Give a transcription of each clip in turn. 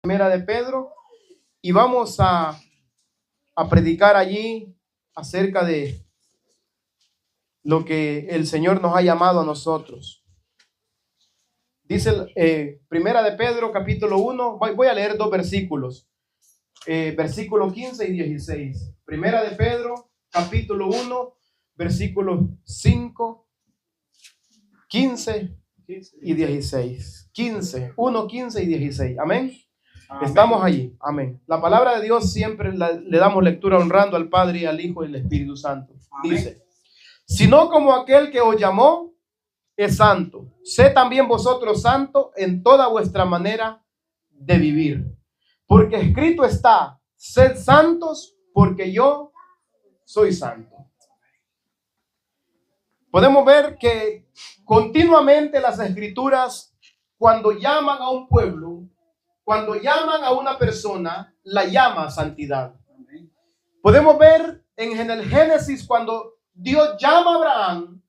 Primera de Pedro, y vamos a predicar allí acerca de lo que el Señor nos ha llamado a nosotros. Dice Primera de Pedro, capítulo 1, voy a leer dos versículos, versículos 15 y 16. Primera de Pedro, capítulo 1, versículos 5, 15 y 16. 1, 15 y 16. Amén. Amén. Estamos allí. Amén. La palabra de Dios siempre le damos lectura honrando al Padre y al Hijo y al Espíritu Santo. Amén. Dice: sino como aquel que os llamó es santo, sé también vosotros santos en toda vuestra manera de vivir. Porque escrito está: sed santos porque yo soy santo. Podemos ver que continuamente las Escrituras, cuando llaman a un pueblo, cuando llaman a una persona, la llama santidad. Podemos ver en el Génesis cuando Dios llama a Abraham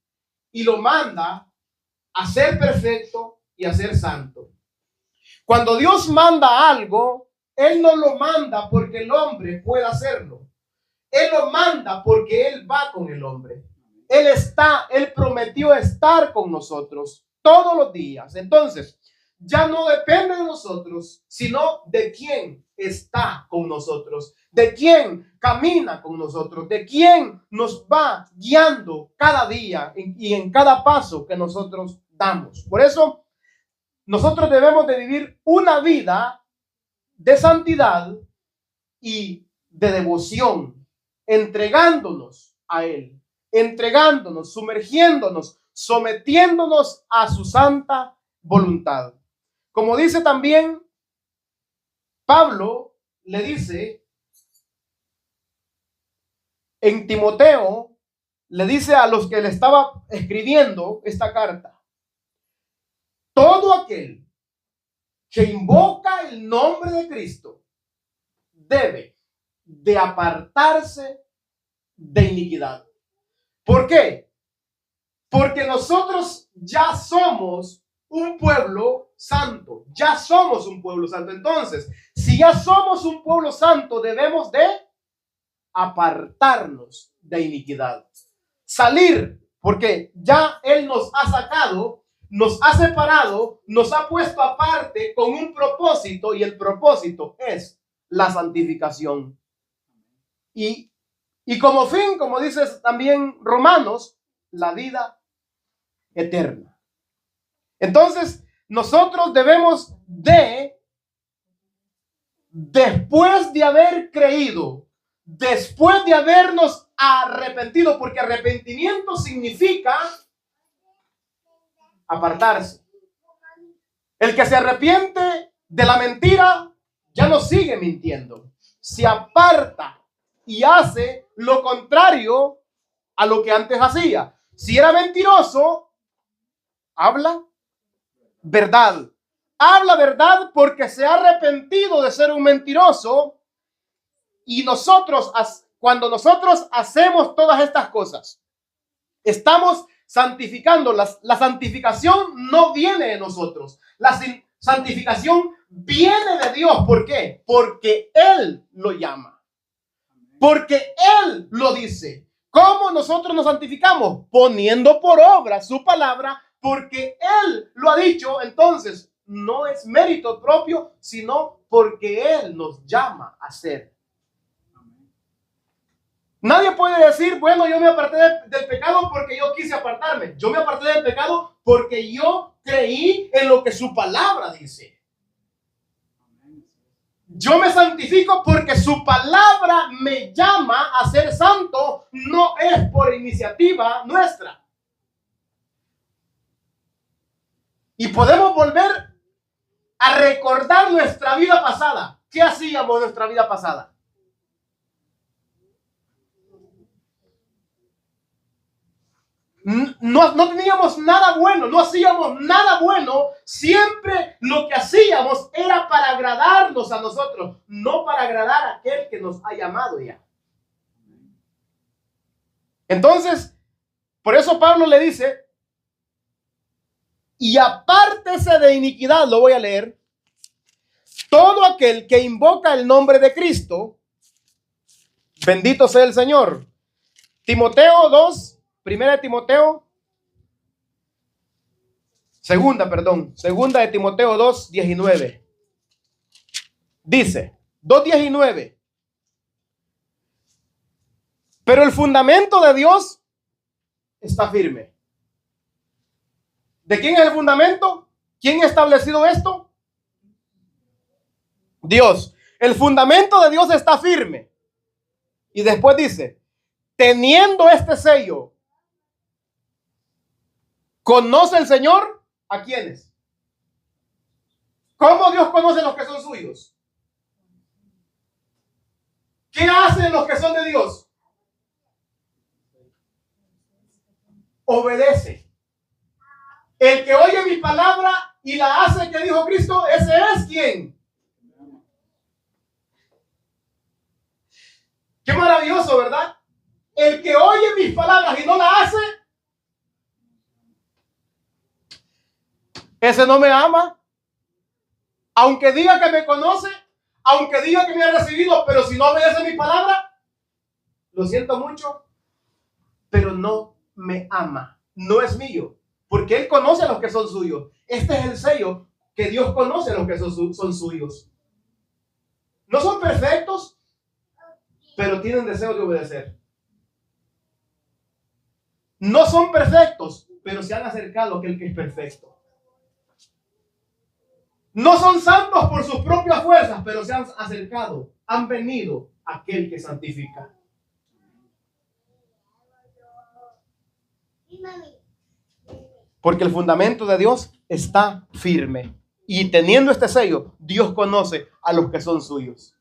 y lo manda a ser perfecto y a ser santo. Cuando Dios manda algo, Él no lo manda porque el hombre pueda hacerlo. Él lo manda porque Él va con el hombre. Él prometió estar con nosotros todos los días. Entonces, ya no depende de nosotros, sino de quién está con nosotros, de quién camina con nosotros, de quién nos va guiando cada día y en cada paso que nosotros damos. Por eso, nosotros debemos de vivir una vida de santidad y de devoción, entregándonos a Él, entregándonos, sumergiéndonos, sometiéndonos a su santa voluntad. Como dice también Pablo, le dice en Timoteo, le dice a los que le estaba escribiendo esta carta: todo aquel que invoca el nombre de Cristo debe de apartarse de iniquidad. ¿Por qué? Porque nosotros ya somos un pueblo santo. Ya somos un pueblo santo. Entonces, si ya somos un pueblo santo, debemos de apartarnos de iniquidad. Salir, porque ya Él nos ha sacado, nos ha separado, nos ha puesto aparte con un propósito, y el propósito es la santificación. Y como fin, como dice también Romanos, la vida eterna. Entonces, nosotros debemos de, después de haber creído, después de habernos arrepentido, porque arrepentimiento significa apartarse. El que se arrepiente de la mentira ya no sigue mintiendo, se aparta y hace lo contrario a lo que antes hacía. Si era mentiroso, habla verdad. Habla verdad porque se ha arrepentido de ser un mentiroso. Y nosotros, cuando nosotros hacemos todas estas cosas, estamos santificando. La santificación no viene de nosotros. La santificación viene de Dios. ¿Por qué? Porque Él lo llama. Porque Él lo dice. ¿Cómo nosotros nos santificamos? Poniendo por obra su palabra, porque Él lo ha dicho. Entonces, no es mérito propio, sino porque Él nos llama a ser. Nadie puede decir: bueno, yo me aparté del pecado porque yo quise apartarme. Yo me aparté del pecado porque yo creí en lo que su palabra dice. Yo me santifico porque su palabra me llama a ser santo, no es por iniciativa nuestra. Y podemos volver a recordar nuestra vida pasada. ¿Qué hacíamos en nuestra vida pasada? No teníamos nada bueno, no hacíamos nada bueno. Siempre lo que hacíamos era para agradarnos a nosotros, no para agradar a aquel que nos ha llamado ya. Entonces, por eso Pablo le dice: y apártese de iniquidad, lo voy a leer. todo aquel que invoca el nombre de Cristo, bendito sea el Señor. Timoteo 2, primera de Timoteo, segunda de Timoteo 2, 19. Dice, 2:19. Pero el fundamento de Dios está firme. ¿De quién es el fundamento? ¿Quién ha establecido esto? Dios. El fundamento de Dios está firme. Y después dice, teniendo este sello, ¿conoce el Señor a quiénes? ¿Cómo Dios conoce a los que son suyos? ¿Qué hacen los que son de Dios? Obedece. El que oye mi palabra y la hace, que dijo Cristo, ese es quien. Qué maravilloso, ¿verdad? El que oye mis palabras y no la hace, ese no me ama. Aunque diga que me conoce, aunque diga que me ha recibido, pero si no obedece mi palabra, lo siento mucho, pero no me ama. No es mío, porque Él conoce a los que son suyos. Este es el sello, que Dios conoce a los que son suyos. No son perfectos, pero tienen deseo de obedecer. No son perfectos, pero se han acercado a aquel que es perfecto. No son santos por sus propias fuerzas, pero se han acercado, han venido a aquel que santifica. Porque el fundamento de Dios está firme. Y teniendo este sello, Dios conoce a los que son suyos.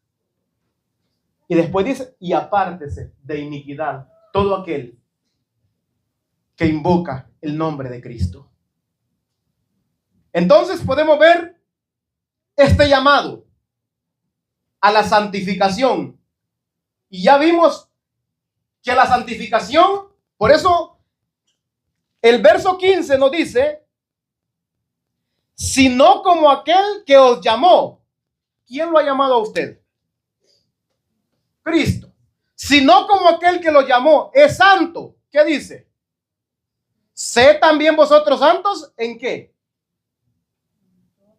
Y después dice, y apártese de iniquidad todo aquel que invoca el nombre de Cristo. Entonces podemos ver este llamado a la santificación. Y ya vimos que la santificación, por eso el verso 15 nos dice, sino como aquel que os llamó. ¿Quién lo ha llamado a usted? Cristo. Sino como aquel que lo llamó es santo. ¿Qué dice? Sé también vosotros santos, ¿en qué?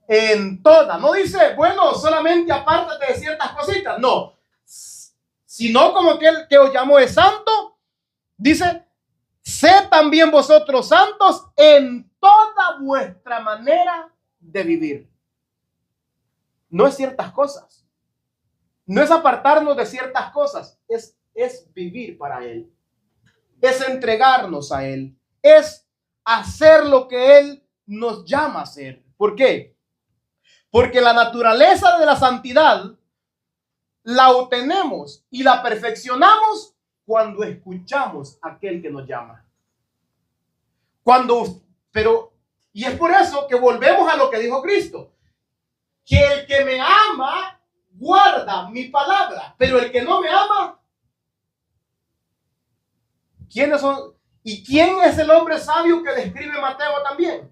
En toda. No dice, bueno, solamente apártate de ciertas cositas. No. Sino como aquel que os llamó es santo, dice, sé también vosotros santos en toda vuestra manera de vivir. No es ciertas cosas. No es apartarnos de ciertas cosas. Es vivir para Él. Es entregarnos a Él. Es hacer lo que Él nos llama a hacer. ¿Por qué? Porque la naturaleza de la santidad la obtenemos y la perfeccionamos cuando escuchamos a aquel que nos llama. Y es por eso que volvemos a lo que dijo Cristo. Que el que me ama guarda mi palabra, pero el que no me ama, ¿quiénes son? ¿Y quién es el hombre sabio que describe Mateo también?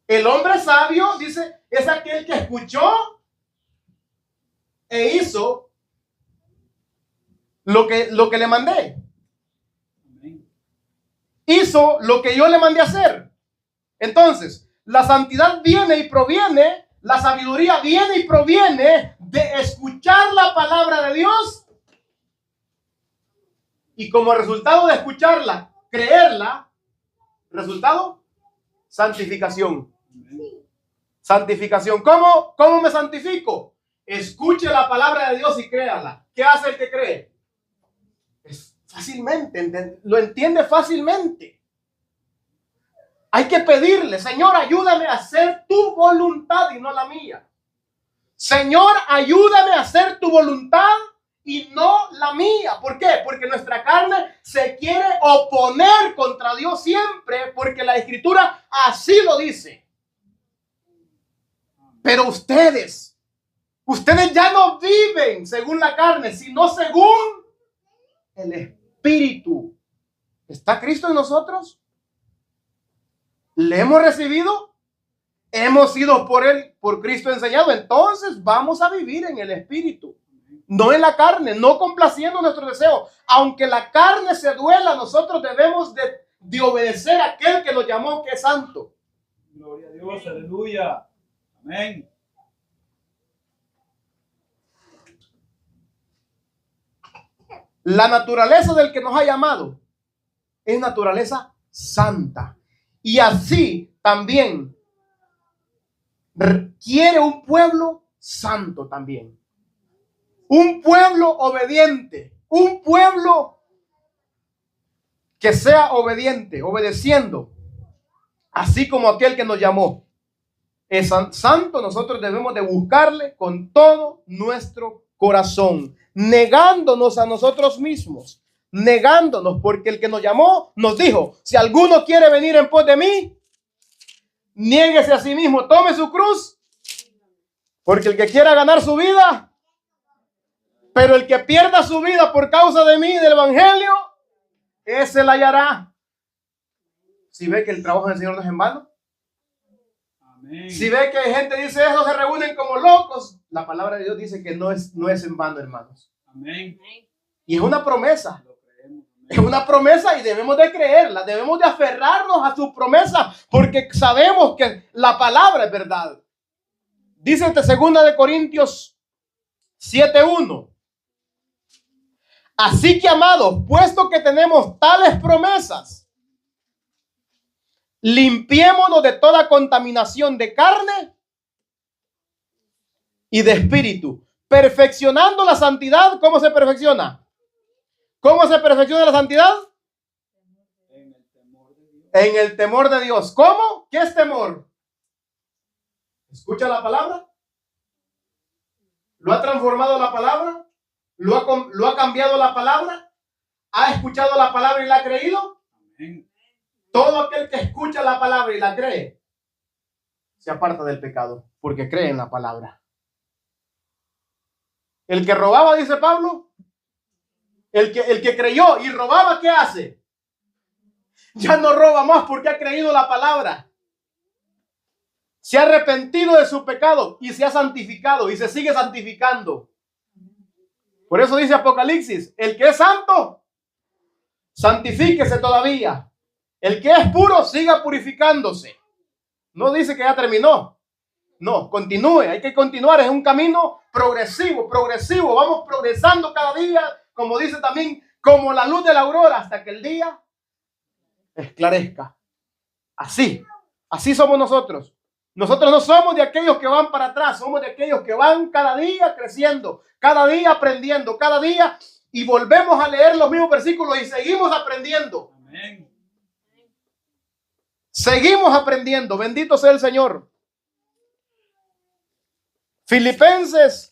El hombre sabio, dice, es aquel que escuchó e hizo lo que le mandé. Hizo lo que yo le mandé a hacer. Entonces, la santidad viene y proviene, la sabiduría viene y proviene de escuchar la palabra de Dios. Y como resultado de escucharla, creerla, resultado, santificación. Santificación. ¿Cómo me santifico? Escuche la palabra de Dios y créala. ¿Qué hace el que cree? Es fácilmente, lo entiende fácilmente. Hay que pedirle, Señor, ayúdame a hacer tu voluntad y no la mía. Señor, ayúdame a hacer tu voluntad y no la mía. ¿Por qué? Porque nuestra carne se quiere oponer contra Dios siempre, porque la Escritura así lo dice. Pero ustedes ya no viven según la carne, sino según el Espíritu. ¿Está Cristo en nosotros? ¿Le hemos recibido? hemos sido por Cristo enseñado, entonces vamos a vivir en el Espíritu, no en la carne, no complaciendo nuestros deseos. Aunque la carne se duela, nosotros debemos de obedecer a aquel que nos llamó, que es santo. Gloria a Dios, aleluya. Amén. La naturaleza del que nos ha llamado es naturaleza santa. Y así también quiere un pueblo santo también. Un pueblo obediente. Un pueblo que sea obediente, obedeciendo. Así como aquel que nos llamó es santo, nosotros debemos de buscarle con todo nuestro corazón, negándonos a nosotros mismos, negándonos, porque el que nos llamó nos dijo: si alguno quiere venir en pos de mí, niéguese a sí mismo, tome su cruz, porque el que quiera ganar su vida, pero el que pierda su vida por causa de mí, del evangelio, ese la hallará. Si ve que el trabajo del Señor no es en vano. Amén. Si ve que hay gente que dice eso, se reúnen como locos, la palabra de Dios dice que no es en vano, hermanos. Amén. Y es una promesa. Es una promesa y debemos de creerla, debemos de aferrarnos a su promesa, porque sabemos que la palabra es verdad. Dice en 2 de Corintios 7:1. Así que, amados, puesto que tenemos tales promesas, limpiémonos de toda contaminación de carne y de espíritu, perfeccionando la santidad. ¿Cómo se perfecciona? ¿Cómo se perfecciona la santidad? En el temor de Dios. En el temor de Dios. ¿Cómo? ¿Qué es temor? ¿Escucha la palabra? ¿Lo ha transformado la palabra? ¿Lo ha cambiado la palabra? ¿Ha escuchado la palabra y la ha creído? Amén. Todo aquel que escucha la palabra y la cree se aparta del pecado, porque cree en la palabra. El que robaba, dice Pablo, el que creyó y robaba, ¿qué hace? Ya no roba más porque ha creído la palabra. Se ha arrepentido de su pecado y se ha santificado y se sigue santificando. Por eso dice Apocalipsis: el que es santo, santifíquese todavía. El que es puro, siga purificándose. No dice que ya terminó. No, continúe, hay que continuar. Es un camino progresivo. Vamos progresando cada día, como dice también, como la luz de la aurora, hasta que el día esclarezca. Así somos nosotros. Nosotros no somos de aquellos que van para atrás, somos de aquellos que van cada día creciendo, cada día aprendiendo, cada día, y volvemos a leer los mismos versículos y seguimos aprendiendo. Amén. Seguimos aprendiendo. Bendito sea el Señor. Filipenses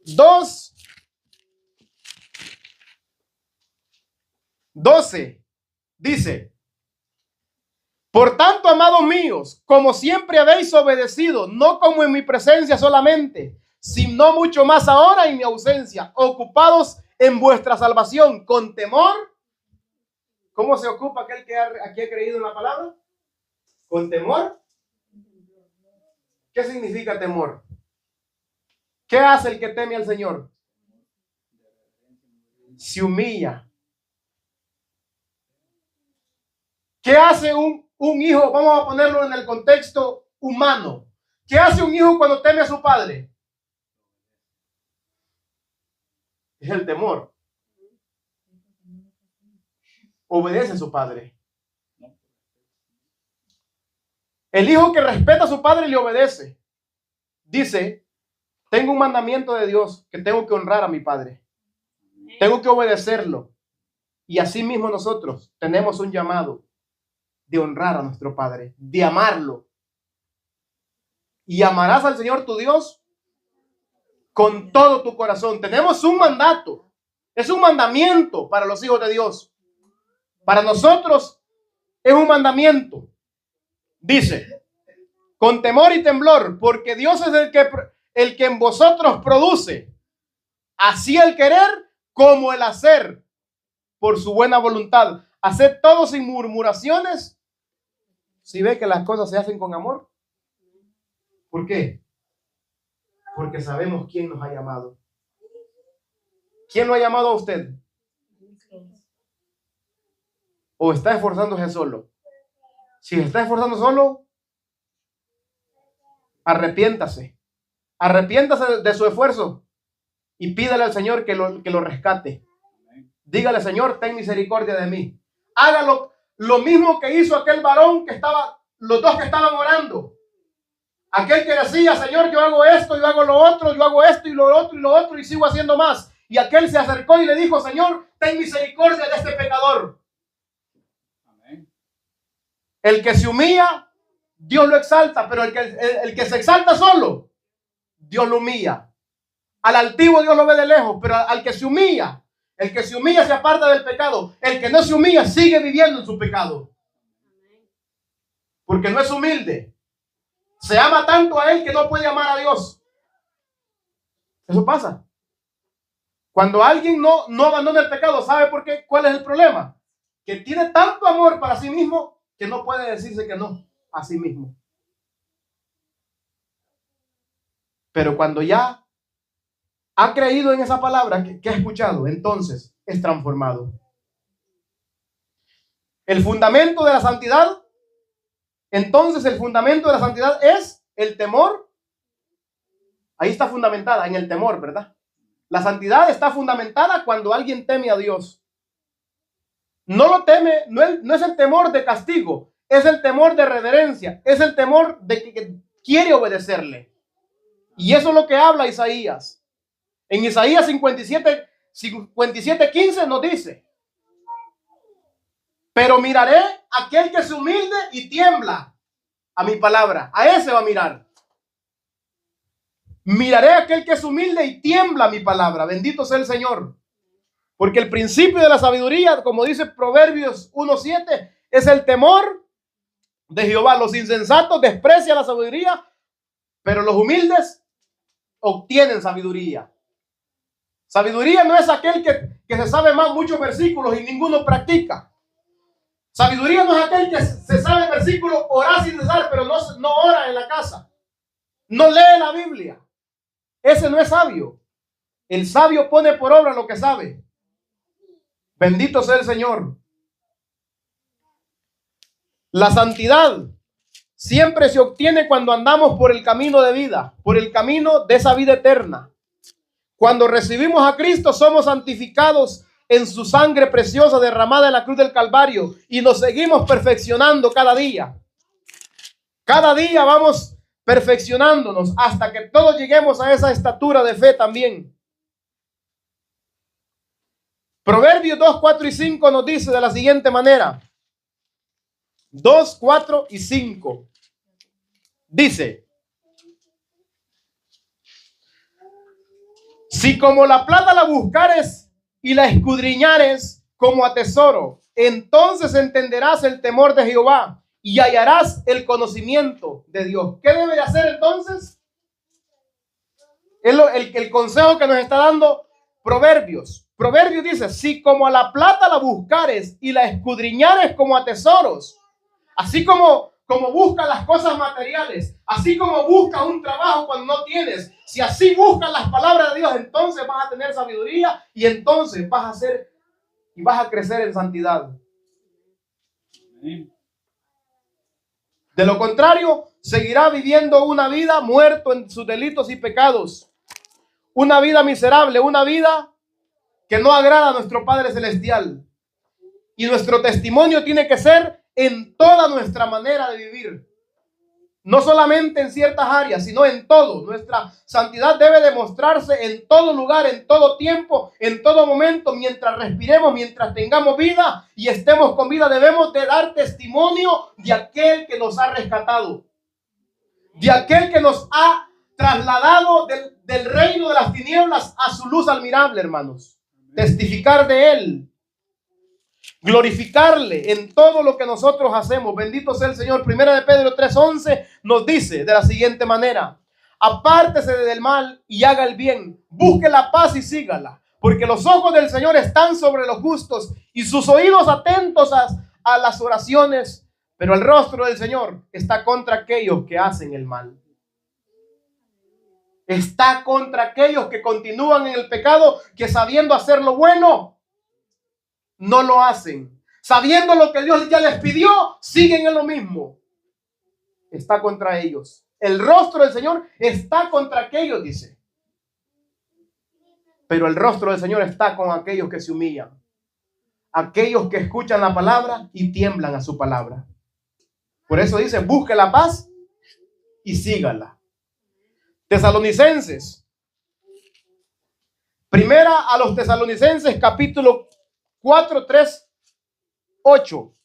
2:12 dice: por tanto, amados míos, como siempre habéis obedecido, no como en mi presencia solamente, sino mucho más ahora en mi ausencia, ocupados en vuestra salvación con temor. ¿Cómo se ocupa aquel que aquí ha creído en la palabra? ¿Con temor? ¿Qué significa temor? ¿Qué hace el que teme al Señor? Se humilla. ¿Qué hace un hijo? Vamos a ponerlo en el contexto humano. ¿Qué hace un hijo cuando teme a su padre? Es el temor. Obedece a su padre. El hijo que respeta a su padre le obedece. Dice: tengo un mandamiento de Dios, que tengo que honrar a mi padre. Tengo que obedecerlo. Y así mismo nosotros tenemos un llamado de honrar a nuestro Padre, de amarlo. Y amarás al Señor tu Dios con todo tu corazón. Tenemos un mandato. Es un mandamiento para los hijos de Dios. Para nosotros es un mandamiento. Dice: con temor y temblor, porque Dios es el que en vosotros produce así el querer como el hacer por su buena voluntad. Haced todo sin murmuraciones, ¿Sí ve que las cosas se hacen con amor? ¿Por qué? Porque sabemos quién nos ha llamado. ¿Quién lo ha llamado a usted? ¿O está esforzándose solo? Si está esforzando solo, arrepiéntase. Arrepiéntase de su esfuerzo y pídale al Señor que lo rescate. Dígale, Señor, ten misericordia de mí. Hágalo lo mismo que hizo aquel varón los dos que estaban orando. Aquel que decía, Señor, yo hago esto, yo hago lo otro, yo hago esto y lo otro y lo otro y sigo haciendo más. Y aquel se acercó y le dijo, Señor, ten misericordia de este pecador. Amén. El que se humilla, Dios lo exalta, pero el que se exalta solo, Dios lo humilla. Al altivo Dios lo ve de lejos, pero al que se humilla, el que se humilla se aparta del pecado. El que no se humilla sigue viviendo en su pecado. Porque no es humilde. Se ama tanto a él que no puede amar a Dios. Eso pasa. Cuando alguien no abandona el pecado, ¿sabe por qué? ¿Cuál es el problema? Que tiene tanto amor para sí mismo que no puede decirse que no a sí mismo. Pero cuando ya ha creído en esa palabra que ha escuchado, entonces es transformado. El fundamento de la santidad, entonces el fundamento de la santidad es el temor. Ahí está fundamentada, en el temor, ¿verdad? La santidad está fundamentada cuando alguien teme a Dios. No lo teme, no es el temor de castigo, es el temor de reverencia, es el temor de que quiere obedecerle. Y eso es lo que habla Isaías. En Isaías 57:15 nos dice: pero miraré a aquel que se humilde y tiembla a mi palabra. A ese va a mirar. Miraré a aquel que es humilde y tiembla a mi palabra. Bendito sea el Señor. Porque el principio de la sabiduría, como dice Proverbios 1:7, es el temor de Jehová. Los insensatos desprecian la sabiduría, pero los humildes obtienen sabiduría. Sabiduría no es aquel que se sabe más muchos versículos y ninguno practica. Sabiduría no es aquel que se sabe versículos, orar sin cesar, pero no ora en la casa. No lee la Biblia. Ese no es sabio. El sabio pone por obra lo que sabe. Bendito sea el Señor. La santidad siempre se obtiene cuando andamos por el camino de vida, por el camino de esa vida eterna. Cuando recibimos a Cristo, somos santificados en su sangre preciosa derramada en la cruz del Calvario y nos seguimos perfeccionando cada día. Cada día vamos perfeccionándonos hasta que todos lleguemos a esa estatura de fe también. Proverbios 2, 4 y 5 nos dice de la siguiente manera. 2, 4 y 5. Dice: si como la plata la buscares y la escudriñares como a tesoro, entonces entenderás el temor de Jehová y hallarás el conocimiento de Dios. ¿Qué debe de hacer entonces? Es el consejo que nos está dando Proverbios. Proverbios dice: si como a la plata la buscares y la escudriñares como a tesoros, así como buscas las cosas materiales, así como buscas un trabajo cuando no tienes, si así buscas las palabras de Dios, entonces vas a tener sabiduría y entonces vas a ser y vas a crecer en santidad. De lo contrario, seguirá viviendo una vida muerto en sus delitos y pecados, una vida miserable, una vida que no agrada a nuestro Padre Celestial. Y nuestro testimonio tiene que ser en toda nuestra manera de vivir. No solamente en ciertas áreas, sino en todo. Nuestra santidad debe demostrarse en todo lugar, en todo tiempo, en todo momento. Mientras respiremos, mientras tengamos vida y estemos con vida, debemos de dar testimonio de aquel que nos ha rescatado. De aquel que nos ha trasladado del reino de las tinieblas a su luz admirable, hermanos. Testificar de él. Glorificarle en todo lo que nosotros hacemos. Bendito sea el Señor. Primera de Pedro 3:11 nos dice de la siguiente manera: apártese del mal y haga el bien, busque la paz y sígala, porque los ojos del Señor están sobre los justos y sus oídos atentos a las oraciones Pero el rostro del Señor está contra aquellos que hacen el mal. Está contra aquellos que continúan en el pecado, que sabiendo hacer lo bueno, no lo hacen. Sabiendo lo que Dios ya les pidió, siguen en lo mismo. Está contra ellos. El rostro del Señor está contra aquellos, dice. Pero el rostro del Señor está con aquellos que se humillan. Aquellos que escuchan la palabra y tiemblan a su palabra. Por eso dice, busque la paz y sígala. Tesalonicenses. Primera a los Tesalonicenses, capítulo 4, 3, 8.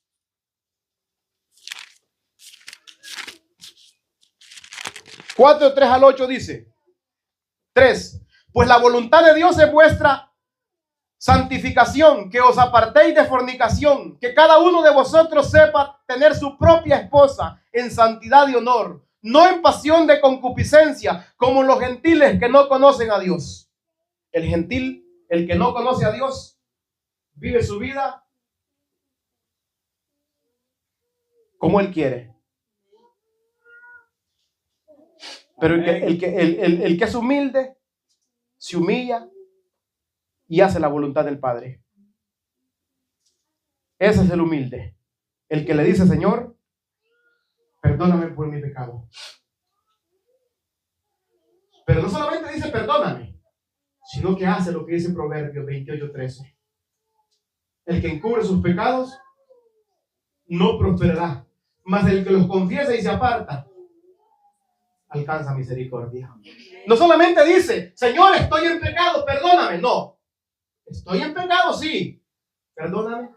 Cuatro, 3 al 8 dice. 3. Pues la voluntad de Dios es vuestra santificación, que os apartéis de fornicación, que cada uno de vosotros sepa tener su propia esposa en santidad y honor, no en pasión de concupiscencia, como los gentiles que no conocen a Dios. El gentil, el que no conoce a Dios, vive su vida como él quiere. Pero el que es humilde, se humilla y hace la voluntad del Padre. Ese es el humilde. El que le dice, Señor, perdóname por mi pecado. Pero no solamente dice perdóname, sino que hace lo que dice Proverbios 28:13. El que encubre sus pecados no prosperará, mas el que los confiesa y se aparta alcanza misericordia. No solamente dice, Señor, estoy en pecado, perdóname. No, estoy en pecado, sí, perdóname.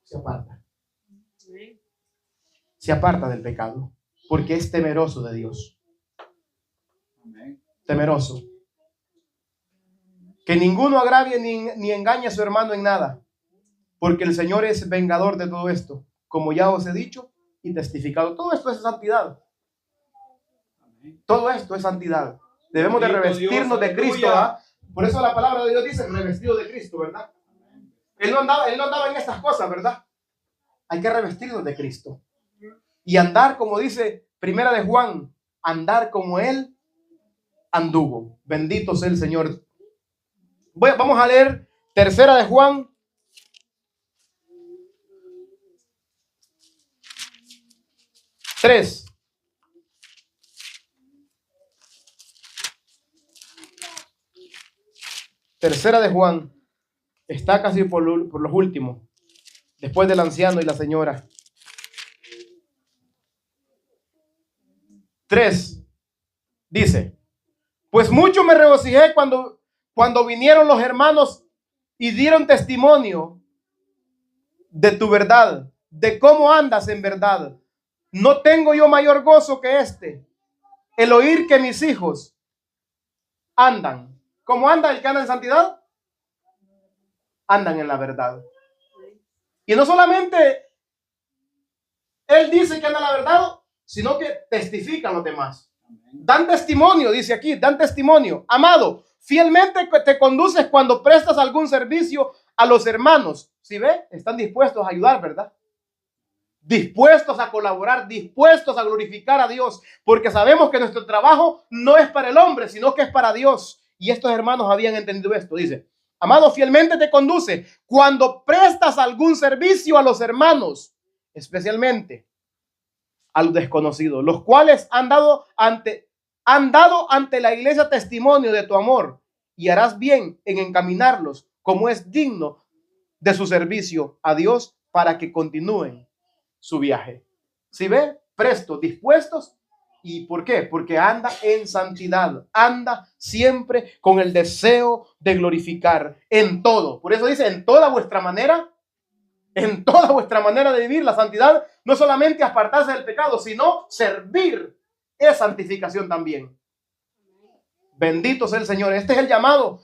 Se aparta. Se aparta del pecado porque es temeroso de Dios. Temeroso. Que ninguno agravie ni engañe a su hermano en nada, porque el Señor es vengador de todo esto, como ya os he dicho y testificado. Todo esto es santidad. Todo esto es santidad. Debemos de revestirnos de Cristo, ¿verdad? Por eso la palabra de Dios dice revestido de Cristo, ¿verdad? Él no andaba en estas cosas, ¿verdad? Hay que revestirnos de Cristo y andar como dice Primera de Juan, andar como Él anduvo. Bendito sea el Señor. Vamos a leer Tercera de Juan. Tres. Tercera de Juan. Está casi por los últimos. Después del anciano y la señora. 3. Dice, pues mucho me regocijé cuando vinieron los hermanos y dieron testimonio de tu verdad, de cómo andas en verdad. No tengo yo mayor gozo que este, el oír que mis hijos andan. ¿Cómo anda el que anda en santidad? Andan en la verdad. Y no solamente él dice que anda en la verdad, sino que testifican los demás. Dan testimonio, dice aquí, dan testimonio. Amado, fielmente te conduces cuando prestas algún servicio a los hermanos. ¿Sí ve? Están dispuestos a ayudar, ¿verdad? Dispuestos a colaborar, dispuestos a glorificar a Dios, porque sabemos que nuestro trabajo no es para el hombre, sino que es para Dios. Y estos hermanos habían entendido esto. Dice, amado, fielmente te conduce cuando prestas algún servicio a los hermanos, especialmente a los desconocidos, los cuales han dado ante la iglesia testimonio de tu amor, y harás bien en encaminarlos como es digno de su servicio a Dios para que continúen su viaje. ¿Sí ve? Prestos, dispuestos. ¿Y por qué? Porque anda en santidad, anda siempre con el deseo de glorificar en todo. Por eso dice, en toda vuestra manera de vivir la santidad, no solamente apartarse del pecado, sino servir, es santificación también. Bendito sea el Señor. Este es el llamado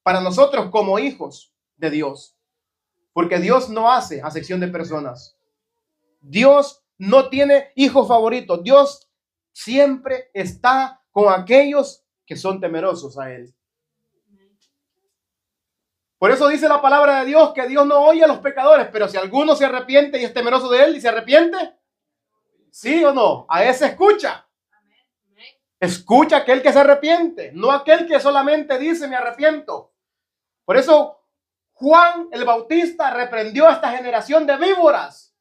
para nosotros como hijos de Dios, porque Dios no hace acepción de personas. Dios no tiene hijos favoritos. Dios siempre está con aquellos que son temerosos a Él. Por eso dice la palabra de Dios que Dios no oye a los pecadores, pero si alguno se arrepiente y es temeroso de él y se arrepiente, ¿sí o no? A ese escucha. Escucha aquel que se arrepiente, no aquel que solamente dice me arrepiento. Por eso Juan el Bautista reprendió a esta generación de víboras.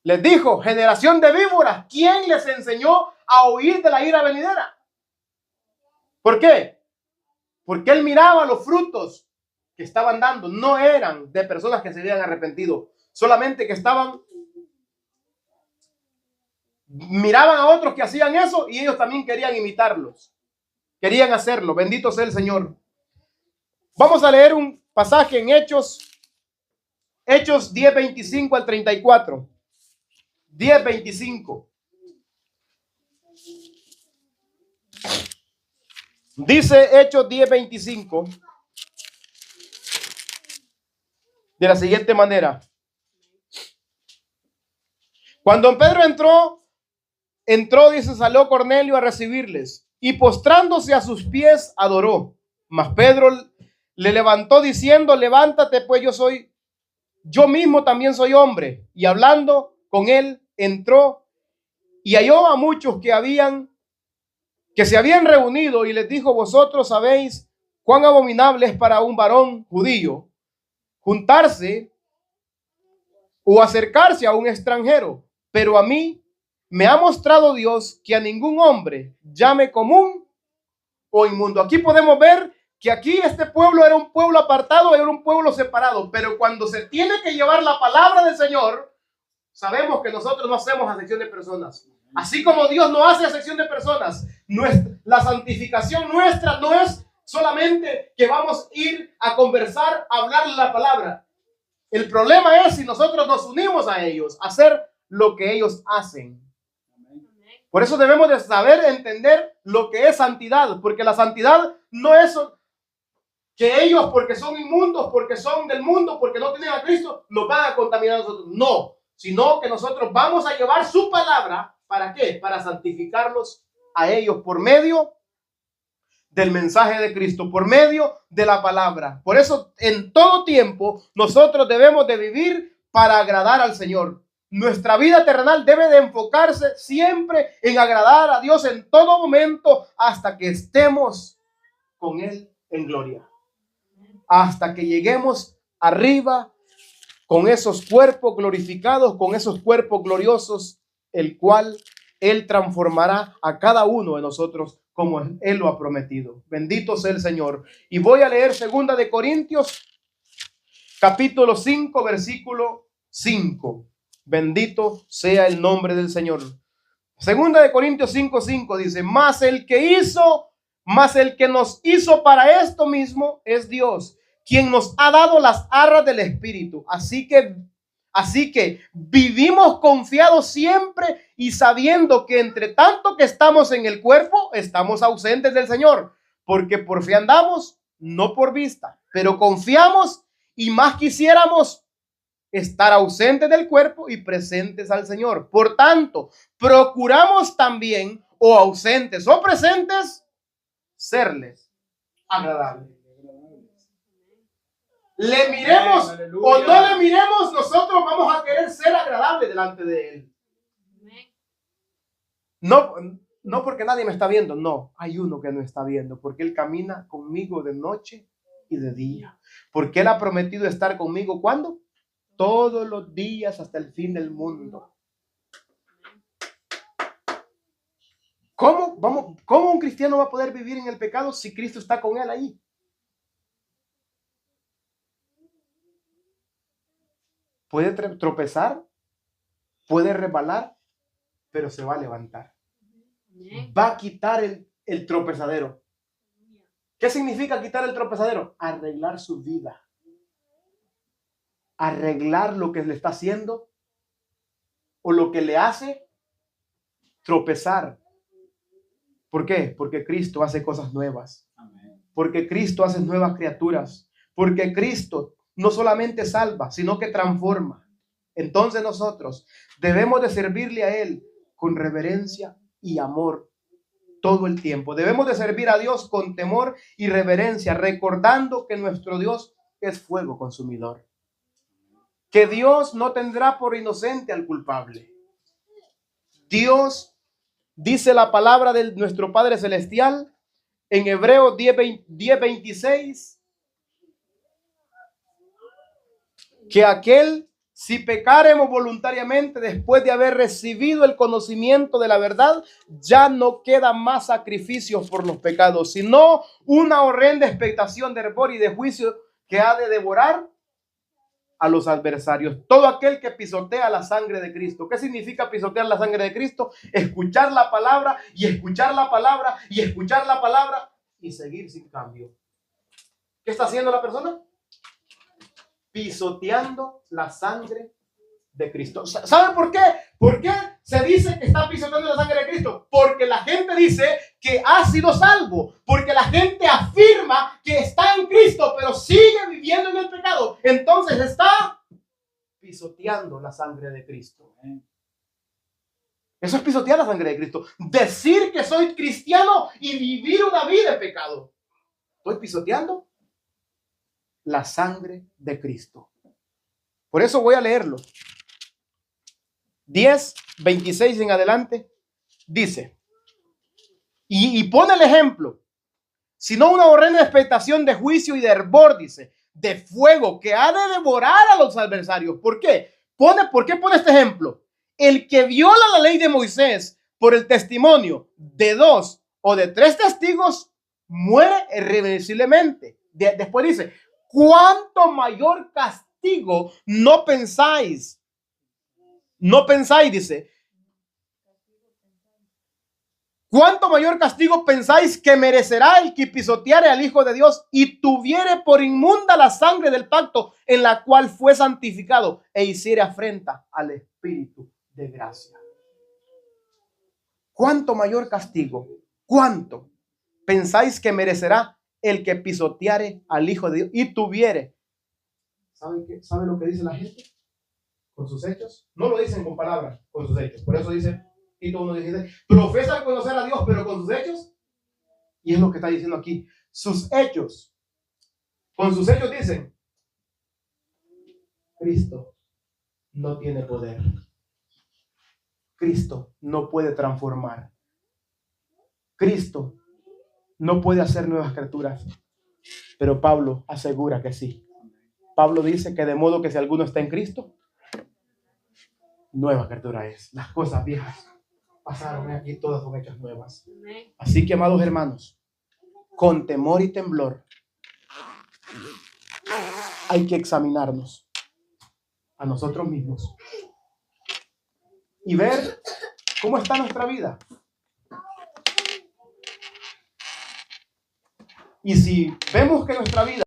Les dijo, generación de víboras, ¿quién les enseñó a huir de la ira venidera? ¿Por qué? Porque él miraba los frutos que estaban dando. No eran de personas que se habían arrepentido, solamente que miraban a otros que hacían eso y ellos también querían imitarlos. Querían hacerlo. Bendito sea el Señor. Vamos a leer un pasaje en Hechos 10, 25 al 34. 10, 25. Dice Hechos 10, 25 de la siguiente manera. Cuando Pedro entró, dice, salió Cornelio a recibirles y postrándose a sus pies adoró. Mas Pedro le levantó diciendo, levántate, pues yo mismo también soy hombre. Y hablando con él, entró y halló a muchos que se habían reunido y les dijo, vosotros sabéis cuán abominable es para un varón judío juntarse o acercarse a un extranjero, pero a mí me ha mostrado Dios que a ningún hombre llame común o inmundo. Aquí podemos ver que aquí este pueblo era un pueblo apartado, era un pueblo separado, pero cuando se tiene que llevar la palabra del Señor, sabemos que nosotros no hacemos acepción de personas. Así como Dios no hace acepción de personas, la santificación nuestra no es solamente que vamos a ir a conversar, a hablarle la palabra. El problema es si nosotros nos unimos a ellos, a hacer lo que ellos hacen. Por eso debemos de saber entender lo que es santidad, porque la santidad no es que ellos, porque son inmundos, porque son del mundo, porque no tienen a Cristo, nos van a contaminar a nosotros. No, sino que nosotros vamos a llevar su palabra. ¿Para qué? Para santificarlos a ellos por medio del mensaje de Cristo, por medio de la palabra. Por eso en todo tiempo nosotros debemos de vivir para agradar al Señor. Nuestra vida terrenal debe de enfocarse siempre en agradar a Dios en todo momento hasta que estemos con Él en gloria. Hasta que lleguemos arriba con esos cuerpos glorificados, con esos cuerpos gloriosos, el cual Él transformará a cada uno de nosotros como Él lo ha prometido. Bendito sea el Señor. Y voy a leer 2 de Corintios, capítulo 5, versículo 5. Bendito sea el nombre del Señor. 2 de Corintios 5, 5 dice, mas el que nos hizo para esto mismo es Dios, quien nos ha dado las arras del Espíritu. Así que vivimos confiados siempre y sabiendo que entre tanto que estamos en el cuerpo, estamos ausentes del Señor, porque por fe andamos, no por vista, pero confiamos y más quisiéramos estar ausentes del cuerpo y presentes al Señor. Por tanto, procuramos también, o ausentes o presentes, serles agradables. Le miremos o no le miremos, nosotros vamos a querer ser agradables delante de Él. No porque nadie me está viendo, no, hay uno que no está viendo, porque Él camina conmigo de noche y de día. Porque Él ha prometido estar conmigo, ¿cuándo? Todos los días hasta el fin del mundo. ¿Cómo un cristiano va a poder vivir en el pecado si Cristo está con él ahí? Puede tropezar, puede resbalar, pero se va a levantar. Va a quitar el tropezadero. ¿Qué significa quitar el tropezadero? Arreglar su vida. Arreglar lo que le está haciendo o lo que le hace tropezar. ¿Por qué? Porque Cristo hace cosas nuevas. Porque Cristo hace nuevas criaturas. Porque Cristo no solamente salva, sino que transforma. Entonces nosotros debemos de servirle a Él con reverencia y amor todo el tiempo. Debemos de servir a Dios con temor y reverencia, recordando que nuestro Dios es fuego consumidor. Que Dios no tendrá por inocente al culpable. Dios, dice la palabra de nuestro Padre Celestial en Hebreos 10:26, que aquel, si pecaremos voluntariamente después de haber recibido el conocimiento de la verdad, ya no queda más sacrificio por los pecados, sino una horrenda expectación de hervor y de juicio que ha de devorar a los adversarios. Todo aquel que pisotea la sangre de Cristo. ¿Qué significa pisotear la sangre de Cristo? Escuchar la palabra y escuchar la palabra y escuchar la palabra y seguir sin cambio. ¿Qué está haciendo la persona? Pisoteando la sangre de Cristo. ¿Saben por qué? ¿Por qué se dice que está pisoteando la sangre de Cristo? Porque la gente dice que ha sido salvo. Porque la gente afirma que está en Cristo, pero sigue viviendo en el pecado. Entonces está pisoteando la sangre de Cristo. Eso es pisotear la sangre de Cristo. Decir que soy cristiano y vivir una vida de pecado. Estoy pisoteando la sangre de Cristo. Por eso voy a leerlo. 10:26 en adelante dice, y pone el ejemplo, sino una horrenda expectación de juicio y de hervor, dice, de fuego que ha de devorar a los adversarios. ¿Por qué? ¿Por qué pone este ejemplo? El que viola la ley de Moisés por el testimonio de 2 o de 3 testigos muere irreversiblemente. Después dice, ¿cuánto mayor castigo no pensáis? No pensáis, dice. ¿Cuánto mayor castigo pensáis que merecerá el que pisoteare al Hijo de Dios y tuviere por inmunda la sangre del pacto en la cual fue santificado e hiciere afrenta al Espíritu de gracia? ¿Cuánto mayor castigo? ¿Cuánto pensáis que merecerá el que pisoteare al Hijo de Dios y tuviere? ¿Saben qué? ¿Saben lo que dice la gente? Con sus hechos. No lo dicen con palabras, con sus hechos. Por eso dice Tito 1:16, profesan conocer a Dios, pero con sus hechos. Y es lo que está diciendo aquí. Sus hechos. Con sus hechos dicen, Cristo no tiene poder. Cristo no puede transformar. Cristo no puede hacer nuevas criaturas. Pero Pablo asegura que sí. Pablo dice que de modo que si alguno está en Cristo, nueva criatura es. Las cosas viejas pasaron y aquí todas son hechas nuevas. Así que, amados hermanos, con temor y temblor hay que examinarnos a nosotros mismos y ver cómo está nuestra vida. Y si vemos que nuestra vida